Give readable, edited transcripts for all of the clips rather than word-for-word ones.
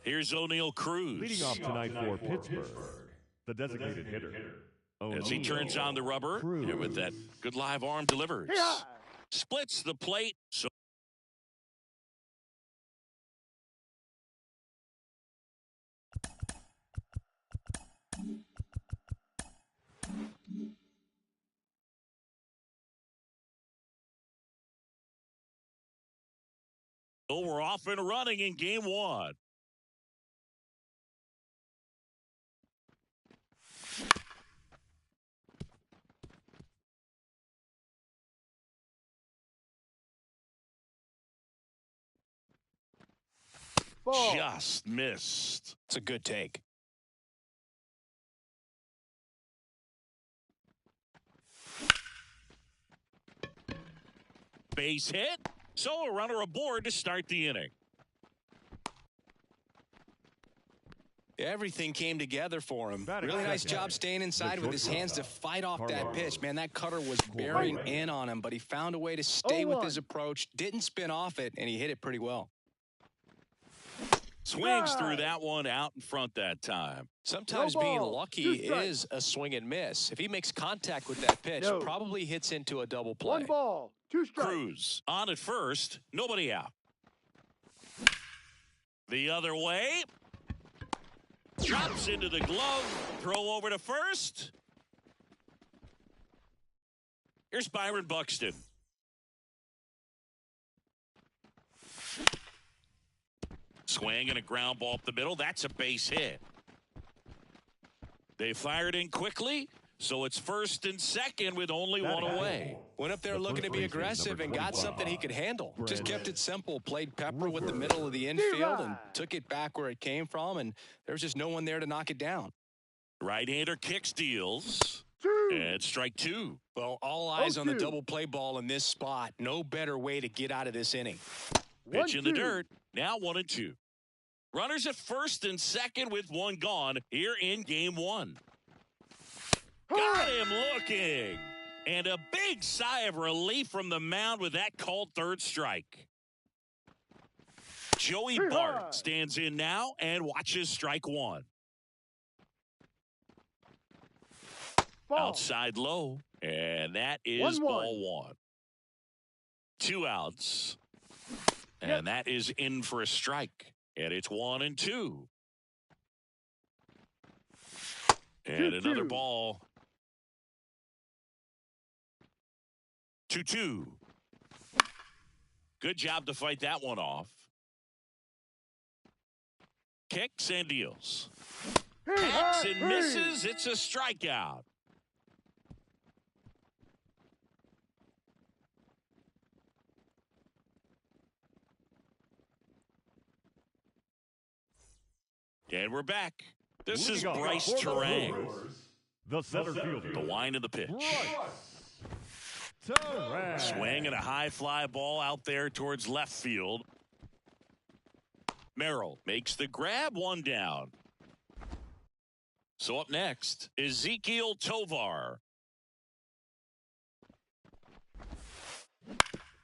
Here's O'Neal Cruz. Leading off tonight for Pittsburgh, the designated hitter. As he turns on the rubber, and with that good live arm delivers. Splits the plate. So we're off and running in game one. Ball. Just missed. It's a good take. Base hit. So a runner aboard to start the inning. Everything came together for him. Batting Really nice second. job staying inside with his hands to fight off that pitch. Man, that cutter was bearing in on him, but he found a way to stay with his approach, didn't spin off it, and he hit it pretty well. Swings through that one out in front that time. Sometimes being lucky is a swing and miss. If he makes contact with that pitch, probably hits into a double play. 1 ball, 2 strikes. Cruz on at first, nobody out. The other way. Drops into the glove. Throw over to first. Here's Byron Buxton. Swing and a ground ball up the middle. That's a base hit. They fired in quickly, so it's first and second with only one away. Went up there looking to be aggressive and got something he could handle. Just kept it simple, played pepper with the middle of the infield and took it back where it came from, and there was just no one there to knock it down. Right-hander kicks, deals, and strike two. Well, all eyes on the double play ball in this spot. No better way to get out of this inning. Pitch in the dirt. Now 1-2. Runners at first and second with one gone here in game one. Got him looking. And a big sigh of relief from the mound with that called third strike. Joey Bart stands in now and watches strike one. Outside low. And that is ball one. 2 outs. And that is in for a strike. And it's 1-2. And another ball. 2-2. Good job to fight that one off. Kicks and deals. Hacks and misses. It's a strikeout. And we're back. This is Bryce Turang. The center fielder. The wind of the pitch. Swing and a high fly ball out there towards left field. Merrill makes the grab, one down. So up next, Ezequiel Tovar.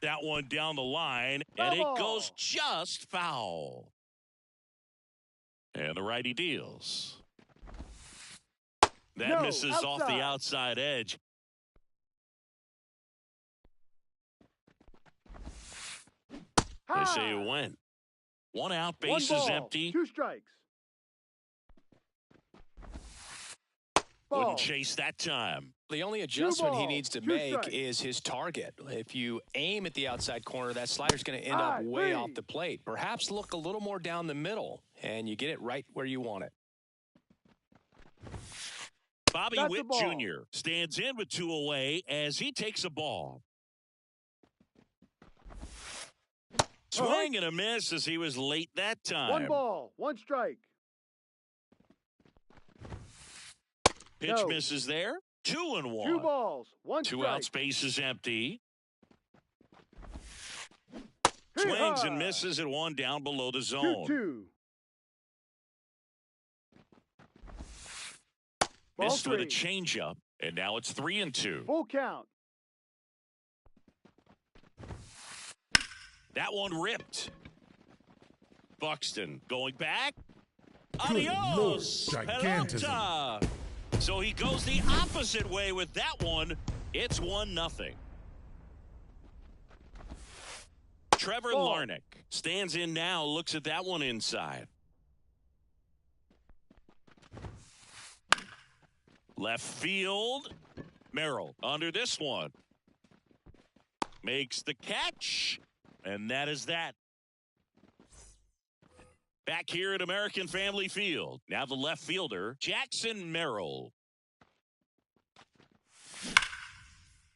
That one down the line, and it goes just foul. And the righty deals. That misses off the outside edge. They say it went. 1 out, bases empty. 2 strikes. Wouldn't chase that time. The only adjustment he balls, needs to 2 make strikes. is his target. If you aim at the outside corner, that slider's going to end up way off the plate. Perhaps look a little more down the middle, and you get it right where you want it. Bobby That's a Witt ball. Jr. stands in with 2 away as he takes a ball. Swing and a miss as he was late that time. 1 ball, 1 strike. Pitch No. misses there. 2-1. 2 balls, 1 2 strike. outs, base is empty. Hit Swings high. and misses at 1 down below the zone. 2-2. Ball Missed with a 3. changeup, and now it's 3-2. Full count. That one ripped. Buxton going back. Good Lord, Adios. gigantism. Pelota. So he goes the opposite way with that one. It's 1-0. Trevor Ball. Larnach stands in now, looks at that one inside. Left field. Merrill under this one. Makes the catch. And that is that. Back here at American Family Field. Now the left fielder, Jackson Merrill.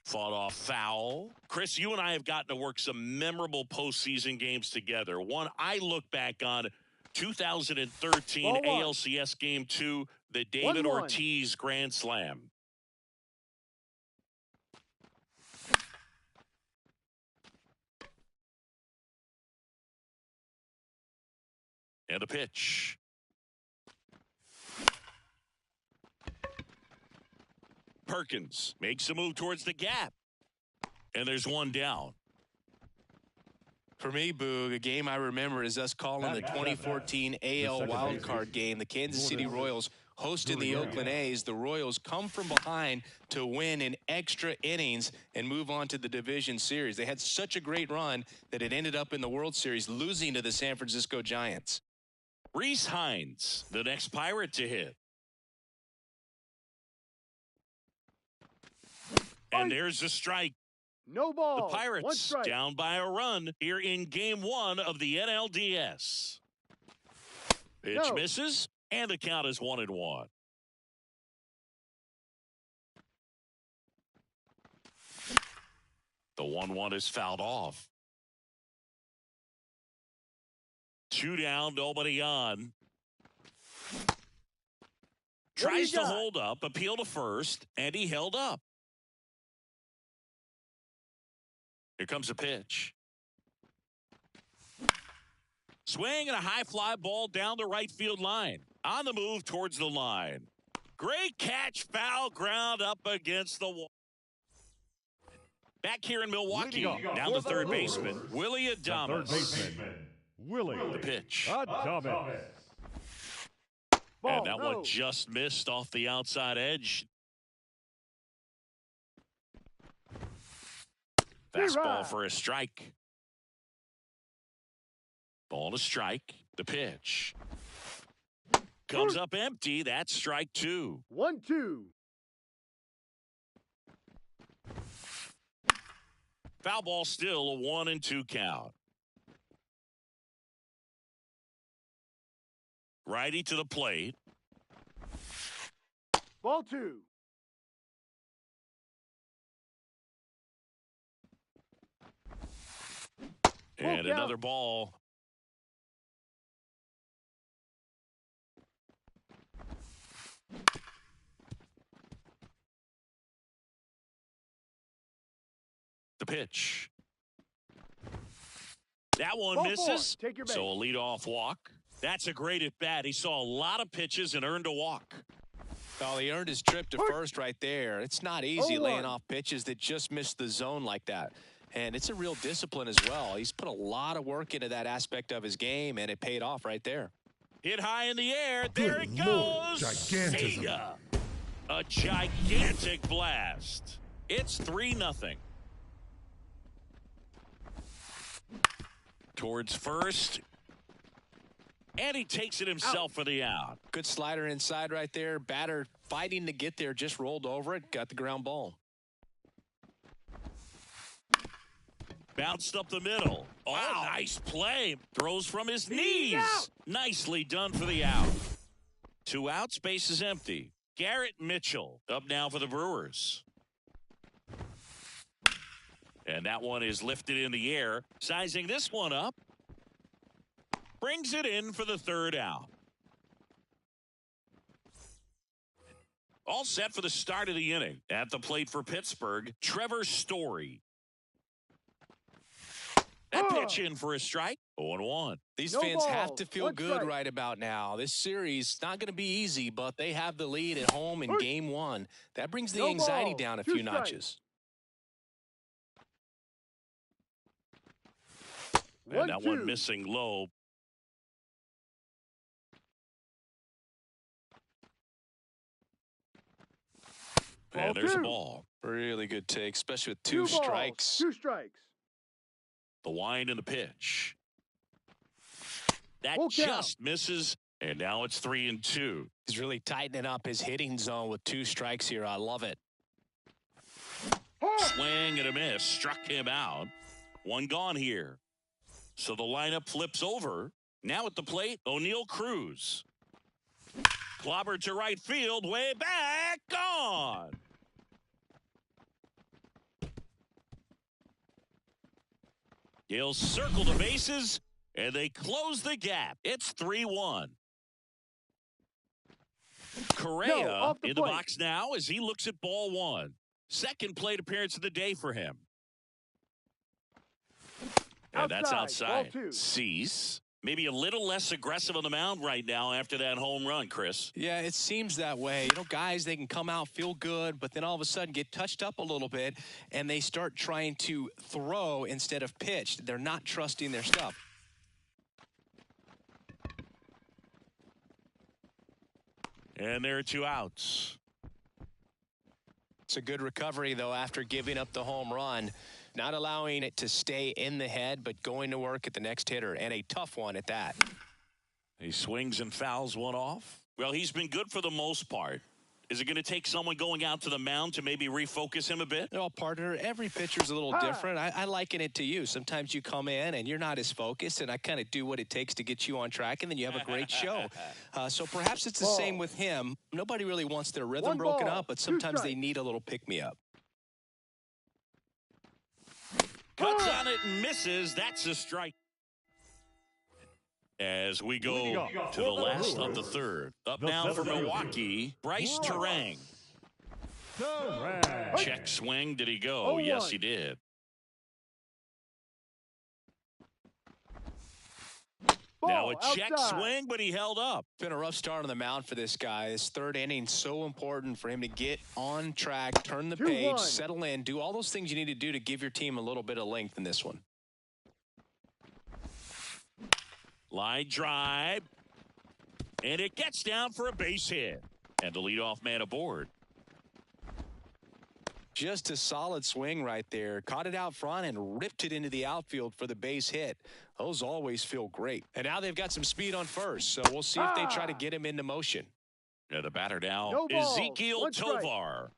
Fought off foul. Chris, you and I have gotten to work some memorable postseason games together. One I look back on, 2013 Ball 1. ALCS Game 2, the David 1-1. Ortiz Grand Slam. And the pitch. Perkins makes a move towards the gap. And there's 1 down. For me, Boog, a game I remember is us calling the 2014 AL wildcard game. The Kansas City Royals hosting the Oakland A's. The Royals come from behind to win in extra innings and move on to the division series. They had such a great run that it ended up in the World Series, losing to the San Francisco Giants. Reese Hines, the next Pirate to hit. And there's the strike. No ball. The 1 Pirates strike. down by a run here in Game 1 of the NLDS. Pitch No. misses, and the count is 1-1. The 1-1 is fouled off. 2 down, nobody on. Tries to got? hold up, appeal to first, and he held up. Here comes a pitch. Swing and a high fly ball down the right field line. On the move towards the line. Great catch, foul ground up against the wall. Back here in Milwaukee, down to third baseman, Willie Third Adames. baseman, Willie The pitch. Adames. Ball, And that no. one just missed off the outside edge. Fastball for a strike. Ball to strike. The pitch. Comes up empty. That's strike 2. 1-2. Foul ball still a 1-2 count. Righty to the plate. Ball 2. And count. another ball. The pitch. That one Ball misses. 4. Take your So a base. leadoff walk. That's a great at bat. He saw a lot of pitches and earned a walk. Well, he earned his trip to first right there. It's not easy 0-1. laying off pitches that just miss the zone like that. And it's a real discipline as well. He's put a lot of work into that aspect of his game, and it paid off right there. Hit high in the air. There Good it Lord, goes. gigantism. See ya. A gigantic blast. It's 3-0. Towards first. And he takes it himself for the out. Good slider inside right there. Batter fighting to get there, just rolled over it, got the ground ball. Bounced up the middle. Oh, wow. Nice play. Throws from his knees. Out. Nicely done for the out. 2 outs, base is empty. Garrett Mitchell up now for the Brewers. And that one is lifted in the air. Sizing this one up. Brings it in for the 3rd out. All set for the start of the inning. At the plate for Pittsburgh, Trevor Story. That pitch in for a strike. 0-1. These No fans have ball. to feel 1 good strike. right about now. This series not going to be easy, but they have the lead at home in game 1. That brings the No anxiety ball. down a 2 few strikes. notches. And that one 1-2. missing low. And there's a 2. ball. Really good take, especially with 2 2 balls. strikes. 2 strikes. The wind and the pitch. That Full count. just misses. And now it's 3-2. He's really tightening up his hitting zone with 2 strikes here. I love it. Swing and a miss. Struck him out. 1 gone here. So the lineup flips over. Now at the plate, O'Neal Cruz. Clobber to right field. Way back. Gone. He'll circle the bases, and they close the gap. It's 3-1. Correa off the in the plate. box now as he looks at ball 1. Second plate appearance of the day for him. And that's Outside. outside. Ball 2. Cease. Maybe a little less aggressive on the mound right now after that home run, Chris. Yeah, it seems that way. You know, guys, they can come out, feel good, but then all of a sudden get touched up a little bit, and they start trying to throw instead of pitch. They're not trusting their stuff. And there are 2 outs. It's a good recovery, though, after giving up the home run. Not allowing it to stay in the head, but going to work at the next hitter, and a tough one at that. He swings and fouls one off. Well, he's been good for the most part. Is it going to take someone going out to the mound to maybe refocus him a bit? Well, partner, every pitcher's a little different. I liken it to you. Sometimes you come in and you're not as focused, and I kind of do what it takes to get you on track, and then you have a great show. So perhaps it's the same with him. Nobody really wants their rhythm 1 broken ball, up, but 2 sometimes they strikes. need a little pick-me-up. Cuts on it and misses. That's a strike. As we go to the last of the 3rd. Up now for Milwaukee, Bryce Terang. Terang. Check swing. Did he go? 0-1. Yes, he did. Now a check outside. swing, but he held up. Been a rough start on the mound for this guy. This 3rd inning, so important for him to get on track, turn the 2-1. page, settle in, do all those things you need to do to give your team a little bit of length in this one. Line drive. And it gets down for a base hit. And the leadoff man aboard. Just a solid swing right there. Caught it out front and ripped it into the outfield for the base hit. Those always feel great. And now they've got some speed on first, so we'll see if they try to get him into motion. Yeah, the batter now, No balls, Ezekiel 1 strike. Tovar.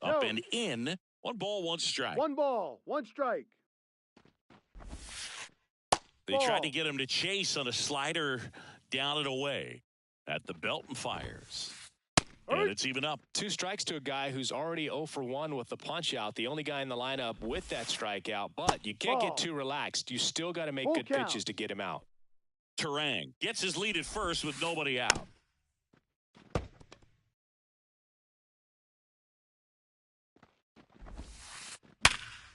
Up No. and in. 1 ball, 1 strike. 1 ball. 1 strike. They tried to ball. get him to chase on a slider down and away at the belt and fires. And it's even up. 2 strikes to a guy who's already 0 for 1 with the punch out. The only guy in the lineup with that strikeout. But you can't Ball. get too relaxed. You still got to make Full good count. pitches to get him out. Terang gets his lead at first with nobody out.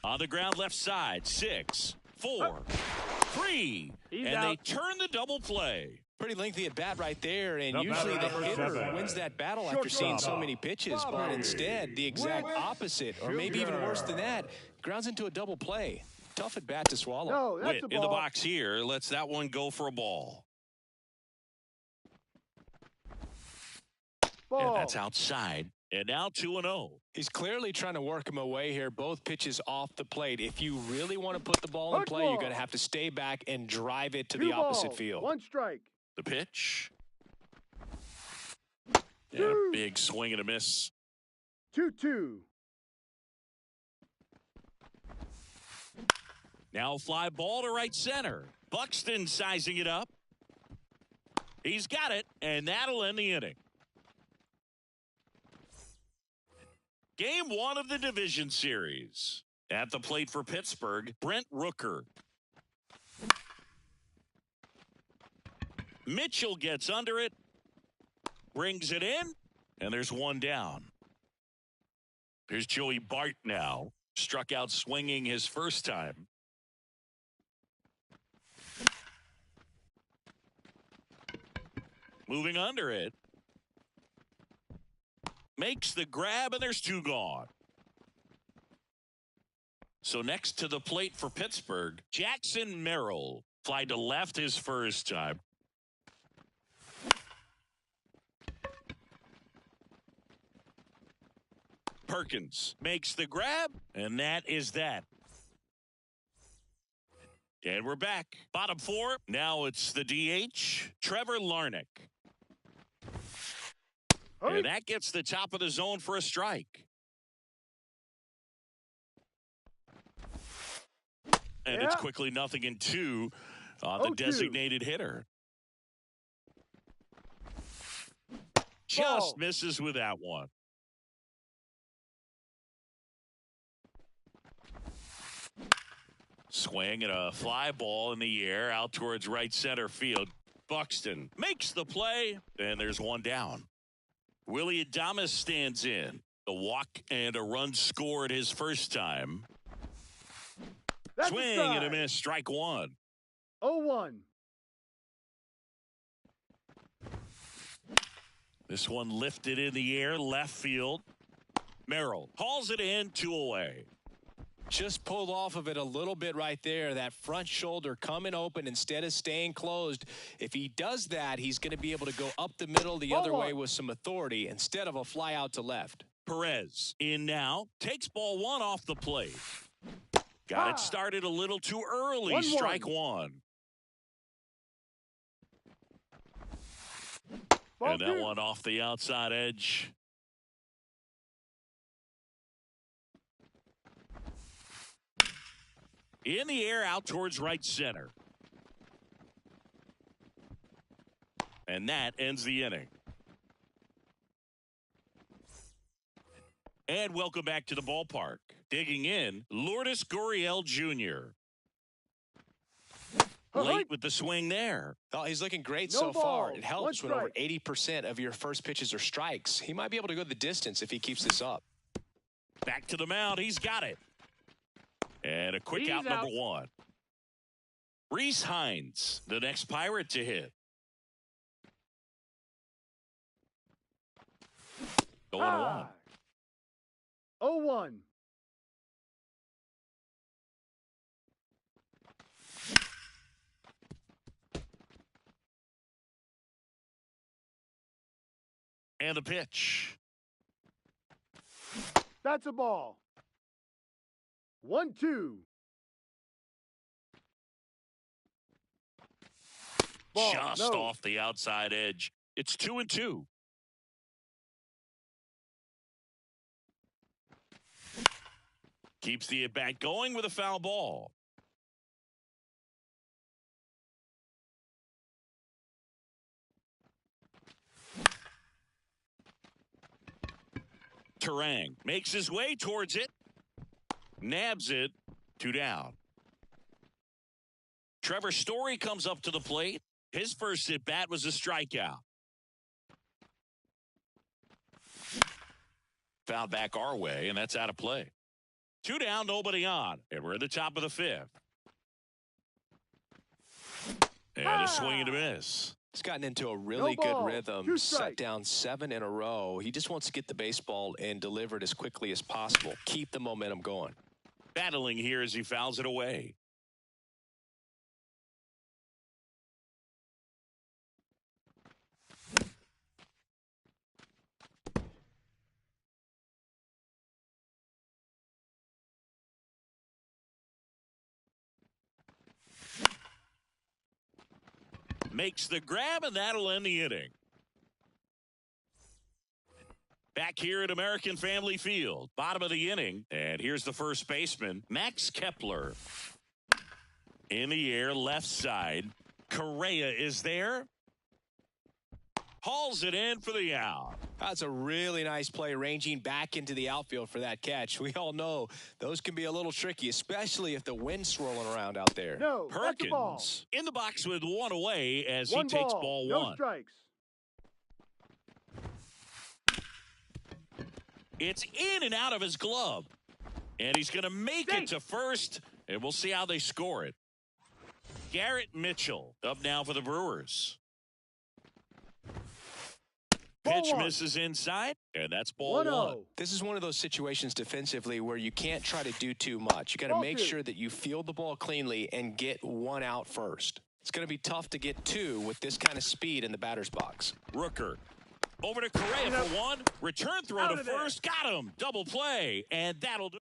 On the ground left side, 6, 4, 3. He's and out. they turn the double play. Pretty lengthy at bat right there, and The usually the batter, number hitter 7. wins that battle after seeing so Shortstop, many pitches, but Bobby instead the exact opposite, or maybe even worse than that, grounds into a double play. Tough at bat to swallow. No, that's Witt a in the ball. box here lets that one go for a ball. Ball. And that's outside. And now 2-0. He's clearly trying to work him away here. Both pitches off the plate. If you really want to put the ball in Hard play, you're ball. going to have to stay back and drive it to 2 the opposite balls, field. 1 strike. The pitch. Yeah, big swing and a miss. 2-2. Now fly ball to right center. Buxton sizing it up. He's got it, and that'll end the inning. Game 1 of the division series. At the plate for Pittsburgh, Brent Rooker. Mitchell gets under it, brings it in, and there's one down. Here's Joey Bart now. Struck out swinging his first time. Moving under it. Makes the grab, and there's two gone. So next to the plate for Pittsburgh, Jackson Merrill. Fly to left his first time. Perkins makes the grab, and that is that. And we're back. Bottom 4. Now it's the DH, Trevor Larnach. And that gets the top of the zone for a strike. And it's quickly 0-2 on the designated hitter. Just misses with that one. Swing and a fly ball in the air out towards right center field. Buxton makes the play, and there's one down. Willy Adames stands in. A walk and a run scored his first time. Swing and a miss, strike one. 0-1. This one lifted in the air, left field. Merrill hauls it in, 2 away. Just pulled off of it a little bit right there. That front shoulder coming open instead of staying closed. If he does that, he's going to be able to go up the middle the other way with some authority instead of a fly out to left. Perez in now, takes ball 1 off the plate. Got it started a little too early. Strike one. And that one off the outside edge. In the air out towards right center. And that ends the inning. And welcome back to the ballpark. Digging in, Lourdes Gurriel Jr. Late with the swing there. Oh, he's looking great so far. It helps when over 80% of your first pitches are strikes. He might be able to go the distance if he keeps this up. Back to the mound. He's got it. And a quick out, number 1. Rhys Hines, the next Pirate to hit. The 1-1. 0-1. And the pitch. That's a ball. 1-2. Just off the outside edge. It's 2-2. Keeps the at-bat going with a foul ball. Turang makes his way towards it. Nabs it. 2 down. Trevor Story comes up to the plate. His first at-bat was a strikeout. Foul back our way, and that's out of play. 2 down, nobody on. And we're at the top of the 5th. And a swing and a miss. He's gotten into a really good rhythm, set down 7 in a row. He just wants to get the baseball and deliver it as quickly as possible. Keep the momentum going. Battling here as he fouls it away. Makes the grab, and that'll end the inning. Back here at American Family Field, bottom of the inning. And here's the first baseman, Max Kepler. In the air, left side. Correa is there. Hauls it in for the out. That's a really nice play, ranging back into the outfield for that catch. We all know those can be a little tricky, especially if the wind's swirling around out there. No, that's the ball. Perkins in the box with one away as One he takes ball, ball no one. strikes. It's in and out of his glove. And he's going to make it to first, and we'll see how they score it. Garrett Mitchell up now for the Brewers. Pitch Ball one. misses inside, and that's ball 1-0. one. This is one of those situations defensively where you can't try to do too much. You got to Ball make two. sure that you field the ball cleanly and get one out first. It's going to be tough to get two with this kind of speed in the batter's box. Rooker over to Correa for one. Return throw Out to of there. first. Got him. Double play, and that'll do.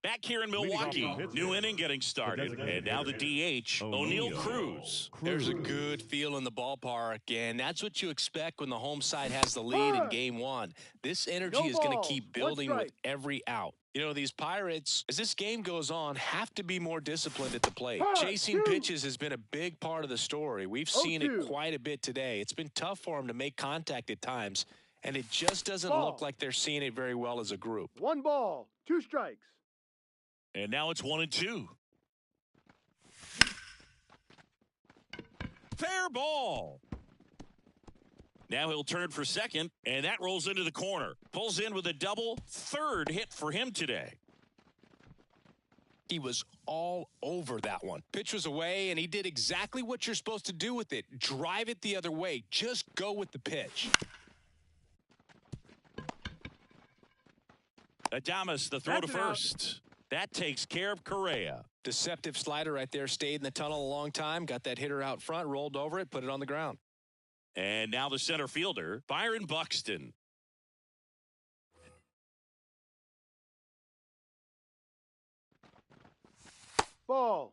Back here in Milwaukee, new inning getting started. And now the DH, O'Neal Cruz. There's a good feel in the ballpark, and that's what you expect when the home side has the lead in game one. This energy No is going ball. to keep One building with strike. every out. You know, these Pirates, as this game goes on, have to be more disciplined at the plate. Chasing pitches has been a big part of the story. We've seen it 0-2. quite a bit today. It's been tough for them to make contact at times, and it just doesn't Ball. look like they're seeing it very well as a group. One ball, two strikes. And now it's 1-2. Fair ball. Now he'll turn for second, and that rolls into the corner. Pulls in with a double. Third hit for him today. He was all over that one. Pitch was away, and he did exactly what you're supposed to do with it. Drive it the other way. Just go with the pitch. Adames, the throw That's to an out. first. That takes care of Correa. Deceptive slider right there. Stayed in the tunnel a long time. Got that hitter out front. Rolled over it. Put it on the ground. And now the center fielder, Byron Buxton. Ball.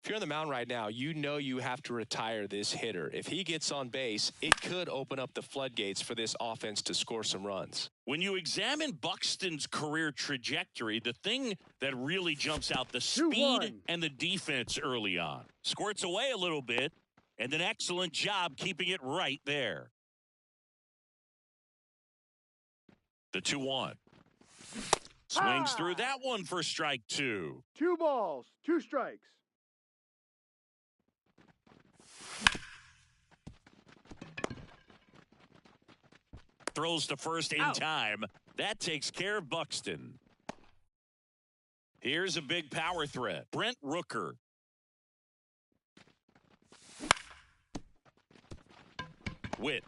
If you're on the mound right now, you know you have to retire this hitter. If he gets on base, it could open up the floodgates for this offense to score some runs. When you examine Buxton's career trajectory, the thing that really jumps out, the speed 2-1. and the defense early on. Squirts away a little bit, and an excellent job keeping it right there. The 2-1. Swings through that one for strike two. 2 balls, 2 strikes. Throws to first in time. That takes care of Buxton. Here's a big power threat. Brent Rooker. Witt.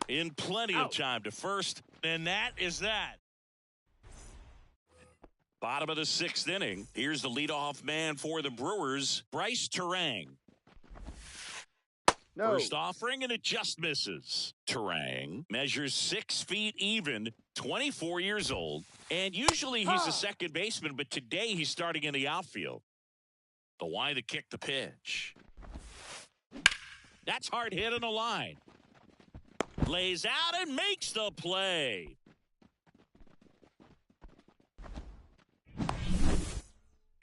In plenty of time to first. And that is that. Bottom of the 6th inning. Here's the leadoff man for the Brewers, Bryce Terang. No. First offering, and it just misses. Terang measures 6 feet even, 24 years old, and usually he's a second baseman, but today he's starting in the outfield. The line to kick the pitch. That's hard hit on the line. Lays out and makes the play.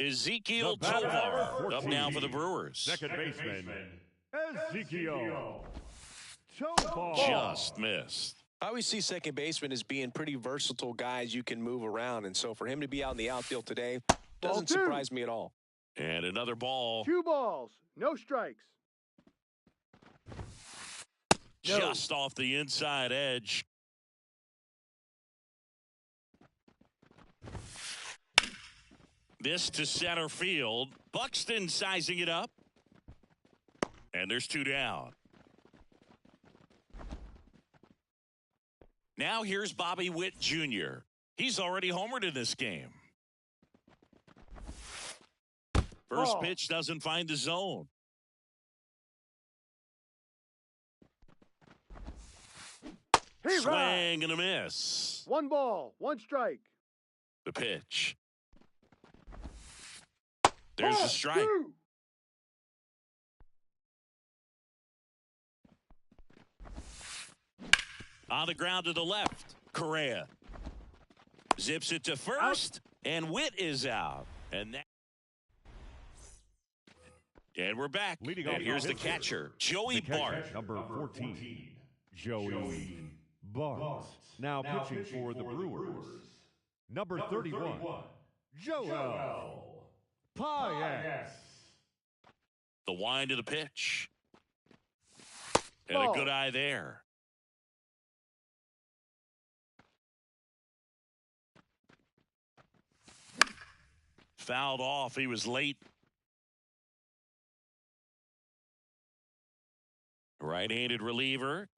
Ezekiel The batter, Tovar number up now for the 14, Brewers. Second baseman, Ezekiel Tovar. Just missed. I always see second baseman as being pretty versatile guys you can move around, and so for him to be out in the outfield today doesn't Ball two. surprise me at all. And another ball 2 balls, no strikes. No. just off the inside edge. This to center field. Buxton sizing it up. And there's 2 down. Now here's Bobby Witt Jr. He's already homered in this game. First Ball. pitch doesn't find the zone. Hey, Swing and a miss. 1 ball, 1 strike. The pitch. There's Ball a strike. 2. On the ground to the left, Correa. Zips it to first, and Witt is out. And we're back. Leading And off here's the Pittsburgh. catcher, Joey The catcher, Bart. number 14, Joey Bart. Now pitching for the Brewers, number 31, Joel Payas. The wind of the pitch. And Ball. a good eye there. Fouled off. He was late. Right-handed reliever.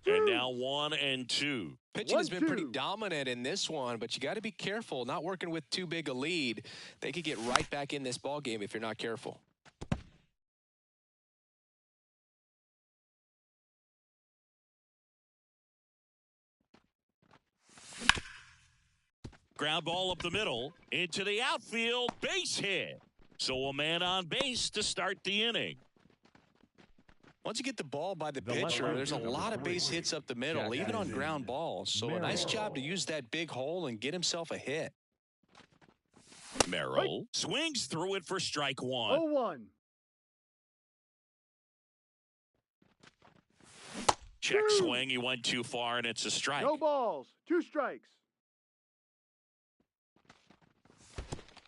And now 1-2. Pitching has been pretty 1-2. dominant in this one, but you got to be careful. Not working with too big a lead. They could get right back in this ball game if you're not careful. Ground ball up the middle into the outfield, base hit. So a man on base to start the inning. Once you get the ball by the The left pitcher, there's a fielder, lot of number base 3, hits up the middle, even on ground balls. So a nice job to use that big hole and get himself a hit. Merrill swings through it for strike one. 0-1. Check Two. swing. He went too far, and it's a strike. No balls. 2 strikes.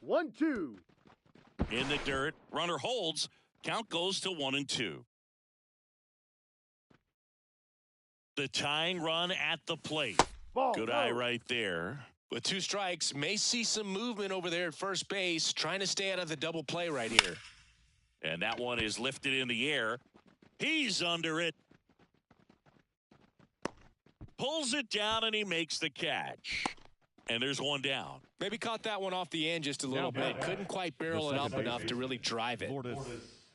1-2. In the dirt, runner holds. Count goes to 1-2. The tying run at the plate. Ball. Good go. eye right there. With 2 strikes, may see some movement over there at first base, trying to stay out of the double play right here. And that one is lifted in the air. He's under it. Pulls it down, and he makes the catch. And there's one down. Maybe caught that one off the end just a little Now bit. back. Couldn't quite barrel The it up second enough to baseman, really drive it. Lourdes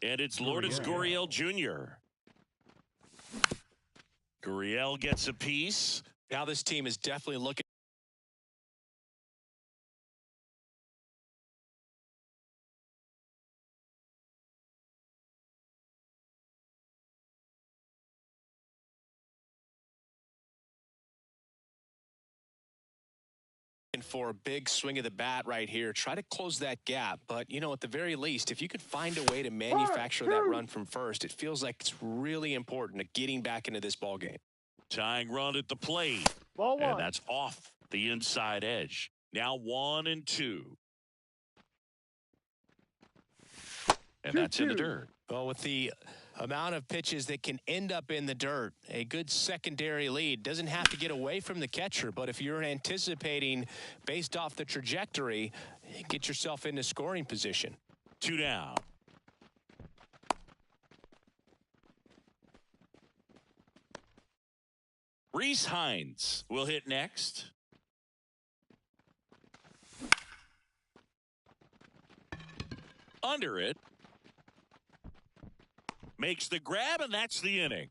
And it's Lourdes Gurriel Jr. Gurriel gets a piece. Now this team is definitely looking for a big swing of the bat right here. Try to close that gap. But, you know, at the very least, if you could find a way to manufacture that run from first, it feels like it's really important to getting back into this ball game. Tying run at the plate. Ball 1. And that's off the inside edge. Now 1-2. And that's in the 2-2. dirt. Well, with the amount of pitches that can end up in the dirt, a good secondary lead doesn't have to get away from the catcher, but if you're anticipating based off the trajectory, get yourself into scoring position. 2 down. Reese Hines will hit next. Under it. Makes the grab, and that's the inning.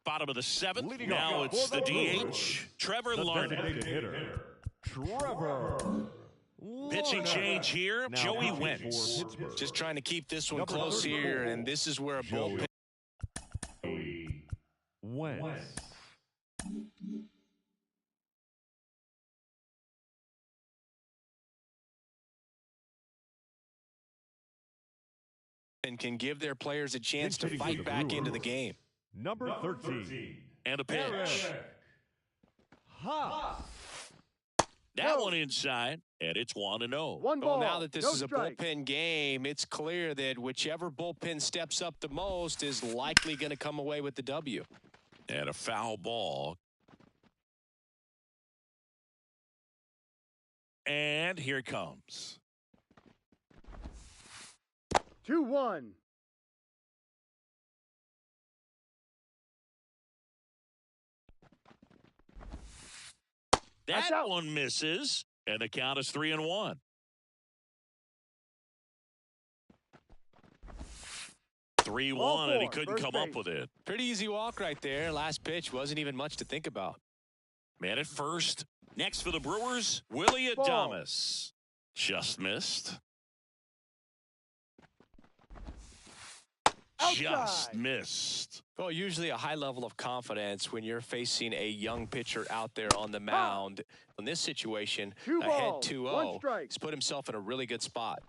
Bottom of the 7th. Leading Now off it's for the the Brewers, DH, Trevor the Larned. designated hitter, Trevor Pitching Larned. change here, Now Joey pitching Wentz. for Pittsburgh, Just trying to keep this one Number close 34, here, and this is where a bullpen Joey Wentz. can give their players a chance to Hitting for fight the back into the Brewers. game. Number 13, And a pitch. Eric Haas. That No. one inside, and it's 1-0. 1 Well, ball. now that this no is a strikes. bullpen game, it's clear that whichever bullpen steps up the most is likely going to come away with the W. And a foul ball. And here it comes. 2-1. That out. one misses, and the count is 3-1. Ball 3-1, and he 4, couldn't first come up base. with it. Pretty easy walk right there. Last pitch wasn't even much to think about. Man at first. Next for the Brewers, Willie Ball. Adames. Just missed. just Outside. missed. Well, usually a high level of confidence when you're facing a young pitcher out there on the mound. In this situation, Two ahead balls, 2-0, one strike. he's put himself in a really good spot.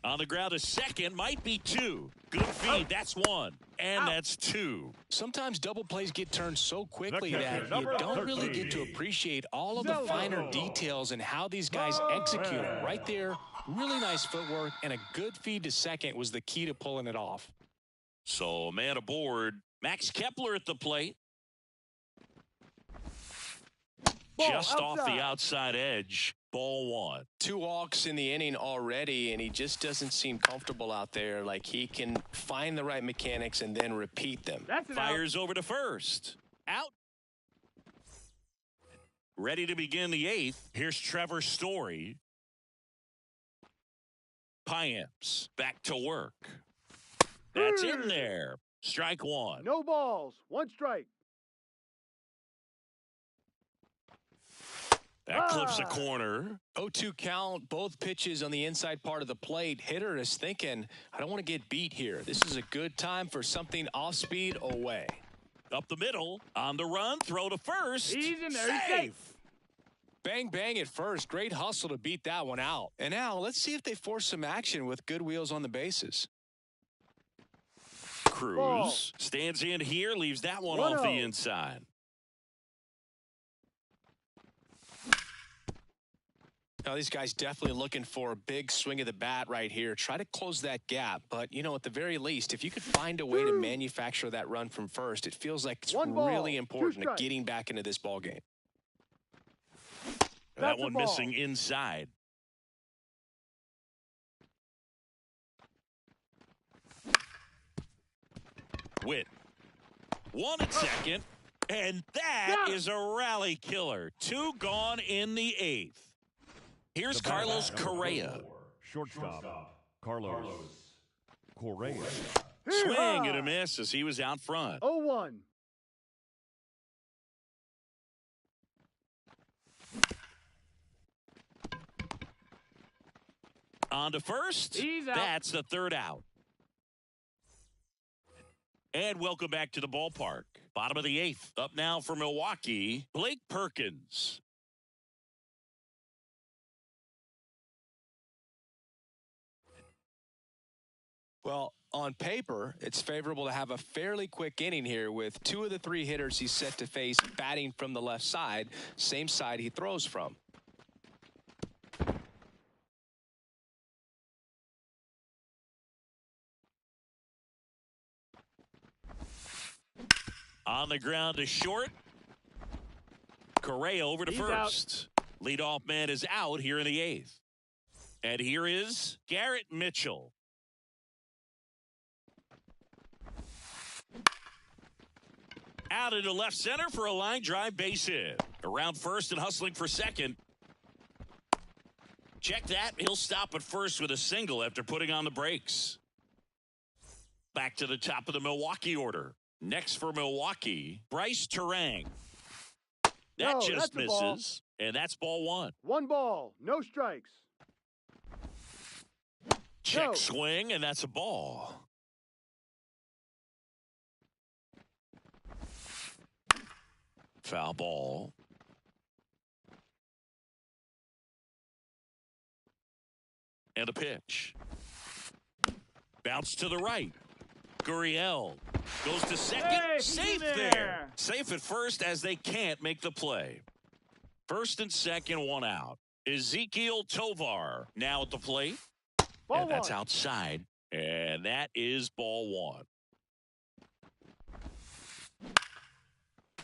On the ground, a second, might be two. Good feed, that's one. And that's two. Sometimes double plays get turned so quickly The that catcher, you number don't really 13. get to appreciate all of the No. finer details and how these guys execute it. Right there, really nice footwork, and a good feed to second was the key to pulling it off. So, man aboard. Max Kepler at the plate. Ball Just off the outside. outside edge. Ball one. 2 walks in the inning already, and he just doesn't seem comfortable out there. Like he can find the right mechanics and then repeat them. That's an out. Fires over to first. Out. Ready to begin the eighth. Here's Trevor Story. Piamps back to work. That's in there. Strike one. No balls. One strike. That clips a corner. 0-2 count, both pitches on the inside part of the plate. Hitter is thinking, I don't want to get beat here. This is a good time for something off speed away. Up the middle. On the run. Throw to first. He's in there. He's safe. Bang, bang at first. Great hustle to beat that one out. And now let's see if they force some action with good wheels on the bases. Cruz Ball. stands in here. Leaves that one 1-0. off the inside. Now, these guys definitely looking for a big swing of the bat right here. Try to close that gap. But, you know, at the very least, if you could find a way to manufacture that run from first, it feels like it's One ball, really two important to strikes. getting back into this ball game. That That's a one ball. missing inside. Witt. One at second. And that Yeah. is a rally killer. Two gone in the eighth. Here's The batter, Carlos number Correa. 34, Shortstop, Carlos Correa. Swing and a miss as he was out front. 0-1. On to first. He's out. That's the third out. And welcome back to the ballpark. Bottom of the eighth. Up now for Milwaukee, Blake Perkins. Well, on paper, it's favorable to have a fairly quick inning here with 2 of the 3 hitters he's set to face batting from the left side, same side he throws from. On the ground to short. Correa over to He's first. Leadoff man is out here in the eighth. And here is Garrett Mitchell. Out into left center for a line drive base hit. Around first and hustling for second. Check that. He'll stop at first with a single after putting on the brakes. Back to the top of the Milwaukee order. Next for Milwaukee, Bryce Terang. That No, just that's a ball. misses. And that's ball one. One ball. No strikes. Check No. swing, and that's a ball. Foul ball. And a pitch. Bounce to the right. Gurriel goes to second. Hey, Safe there. there. Safe at first as they can't make the play. First and second, one out. Ezekiel Tovar now at the plate. Ball And that's one. outside. And that is ball one.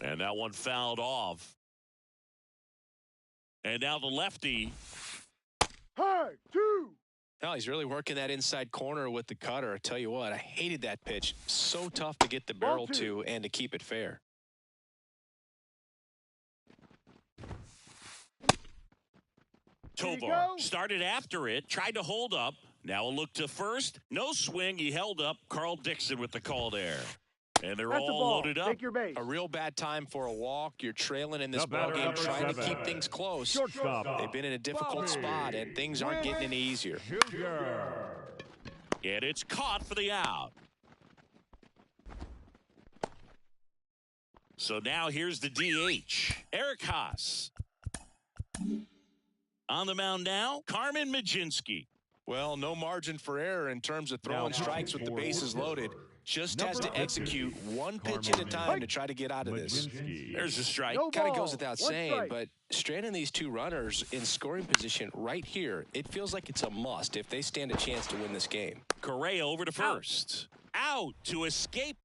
And that one fouled off. And now the lefty. Hard. 2. No, he's really working that inside corner with the cutter. I tell you what, I hated that pitch. So tough to get the Ball barrel two. to and to keep it fair. Here you Tovar go. started after it, tried to hold up. Now a look to first. No swing. He held up. Carl Dixon with the call there. And they're That's a all ball. loaded up. Take your base. A real bad time for a walk. You're trailing in this The batter, ballgame, number trying to 7. keep things close. Shortstop. They've been in a difficult Bobby spot, and things aren't getting any easier. Junior. And it's caught for the out. So now here's the DH, Eric Haas. On the mound now, Carmen Mlodzinski. Well, no margin for error in terms of throwing strikes with the bases loaded. Just has to execute one pitch at a time to try to get out of this. There's a strike. No Kind of ball. goes without One saying, strike. but stranding these two runners in scoring position right here, it feels like it's a must if they stand a chance to win this game. Correa over to first. Out to escape.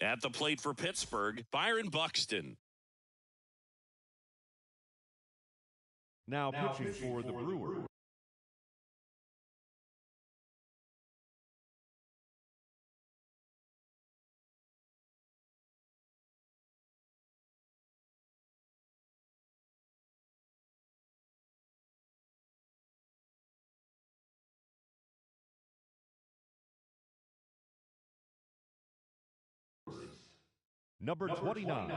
At the plate for Pittsburgh, Byron Buxton. Now pitching for the Brewers. Number 29,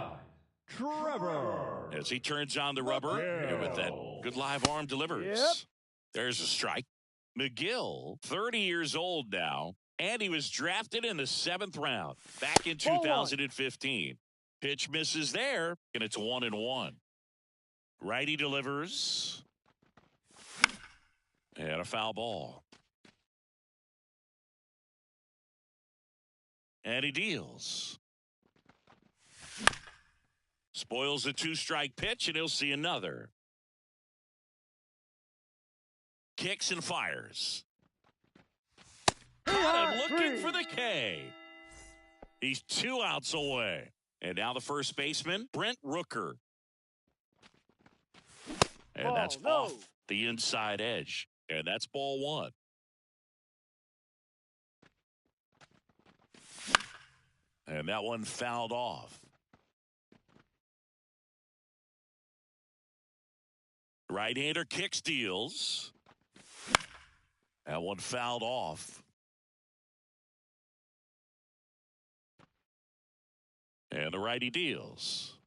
Trevor. As he turns on the rubber, and with that good live arm delivers. Yep. There's a strike. McGill, 30 years old now, and he was drafted in the 7th round back in 2015. Pitch misses there, and it's 1-1. Righty delivers. And a foul ball. And he deals. Spoils a 2-strike pitch, and he'll see another. Kicks and fires. Caught him looking for the K. He's 2 outs away. And now the first baseman, Brent Rooker. And Ball, that's no. off the inside edge. And that's ball 1. And that one fouled off. Right-hander kicks, deals. That one fouled off. And the righty deals.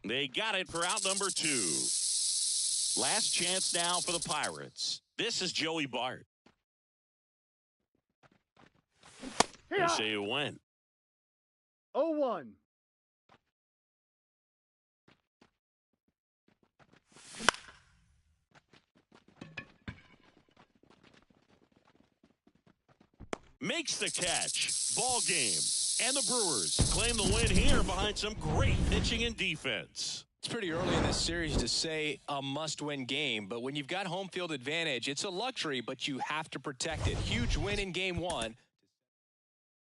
They got it for out number 2. Last chance now for the Pirates. This is Joey Bart. They Yeah. say it went. 0-1. Makes the catch. Ball game. And the Brewers claim the win here behind some great pitching and defense. It's pretty early in this series to say a must-win game, but when you've got home field advantage, it's a luxury, but you have to protect it. Huge win in Game 1.